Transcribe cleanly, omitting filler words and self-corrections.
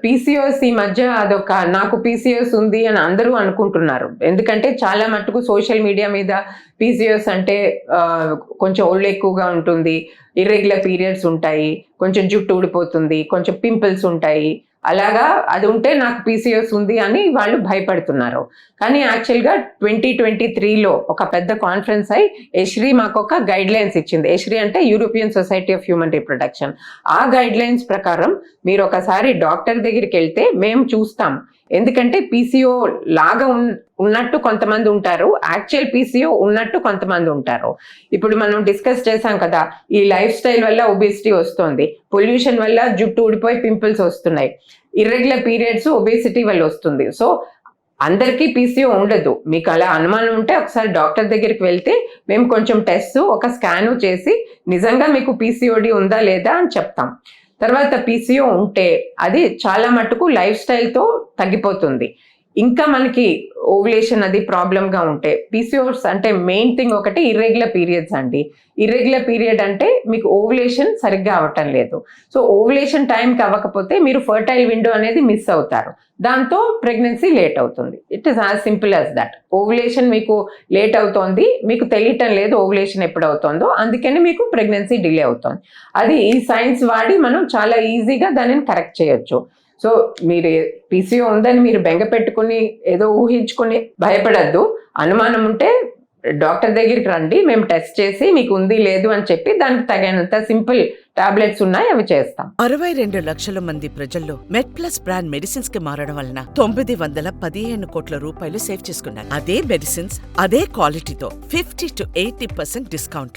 PCOS ఈ మధ్య అదొక నాకు పీసీఓఎస్ ఉంది అని అందరూ అనుకుంటున్నారు. ఎందుకంటే చాలా మట్టుకు సోషల్ మీడియా మీద పీసీఓఎస్ అంటే కొంచెం ఒళ్ళు ఎక్కువగా ఉంటుంది, ఇర్రెగ్యులర్ పీరియడ్స్ ఉంటాయి, కొంచెం జుట్టు ఊడిపోతుంది, కొంచెం పింపుల్స్ ఉంటాయి, అలాగా అది ఉంటే నాకు పీసీఓఎస్ ఉంది అని వాళ్ళు భయపడుతున్నారు. కానీ యాక్చువల్గా 2023లో ఒక పెద్ద కాన్ఫరెన్స్ అయి ఎష్రీ మాకు ఒక గైడ్ లైన్స్ ఇచ్చింది. ఎష్రీ అంటే European society of human reproduction. ఆ గైడ్ లైన్స్ ప్రకారం మీరు ఒకసారి డాక్టర్ దగ్గరికి వెళ్తే మేము చూస్తాం. ఎందుకంటే పీసీఓ లాగా ఉన్నట్టు కొంతమంది ఉంటారు, యాక్చువల్ పీసీఓ ఉన్నట్టు కొంతమంది ఉంటారు. ఇప్పుడు మనం డిస్కస్ చేసాం కదా, ఈ లైఫ్ స్టైల్ వల్ల ఒబేసిటీ వస్తుంది, పొల్యూషన్ వల్ల జుట్టు ఊడిపోయి పింపుల్స్ వస్తున్నాయి, ఇర్రెగ్యులర్ పీరియడ్స్ ఒబేసిటీ వల్ల వస్తుంది. సో అందరికీ పీసీఓ ఉండదు. మీకు అలా అనుమానం ఉంటే ఒకసారి డాక్టర్ దగ్గరికి వెళ్తే మేము కొంచెం టెస్ట్, ఒక స్కాను చేసి నిజంగా మీకు పీసీఓడి ఉందా లేదా అని చెప్తాం. తర్వాత పీసీఓ ఉంటే అది చాలా మట్టుకు లైఫ్ స్టైల్తో తగ్గిపోతుంది. ఇంకా మనకి ఓవులేషన్ అది ప్రాబ్లంగా ఉంటే పీసీఓస్ అంటే మెయిన్ థింగ్ ఒకటి ఇర్రెగ్యులర్ పీరియడ్స్ అండి. ఇర్రెగ్యులర్ పీరియడ్ అంటే మీకు ఓవులేషన్ సరిగ్గా అవ్వటం లేదు. సో ఓవులేషన్ టైంకి అవ్వకపోతే మీరు ఫర్టైల్ విండో అనేది మిస్ అవుతారు, దాంతో ప్రెగ్నెన్సీ లేట్ అవుతుంది. It is as simple as that. Ovulation మీకు లేట్ అవుతోంది, మీకు తెలియటం లేదు ఓవులేషన్ ఎప్పుడు అవుతుందో, అందుకని మీకు ప్రెగ్నెన్సీ డిలే అవుతుంది. అది ఈ సైన్స్ వాడి మనం చాలా ఈజీగా దానిని కరెక్ట్ చేయొచ్చు. సో మీరు పీసీఓ ఉందని మీరు బెంగ పెట్టుకుని ఏదో ఊహించుకుని భయపడద్దు. అనుమానం ఉంటే డాక్టర్ దగ్గరికి రండి, మేము టెస్ట్ చేసి మీకు ఉంది లేదు అని చెప్పి దానికి తగినంత సింపుల్ టాబ్లెట్స్ ఉన్నాయి, అవి చేస్తాం. 62 లక్షల మంది ప్రజల్లో మెడ్ ప్లస్ బ్రాండ్ మెడిసిన్స్ కి మారడం వలన 915 కోట్ల రూపాయలు సేవ్ చేసుకున్నారు. అదే మెడిసిన్స్ అదే క్వాలిటీతో 50 to 80% డిస్కౌంట్.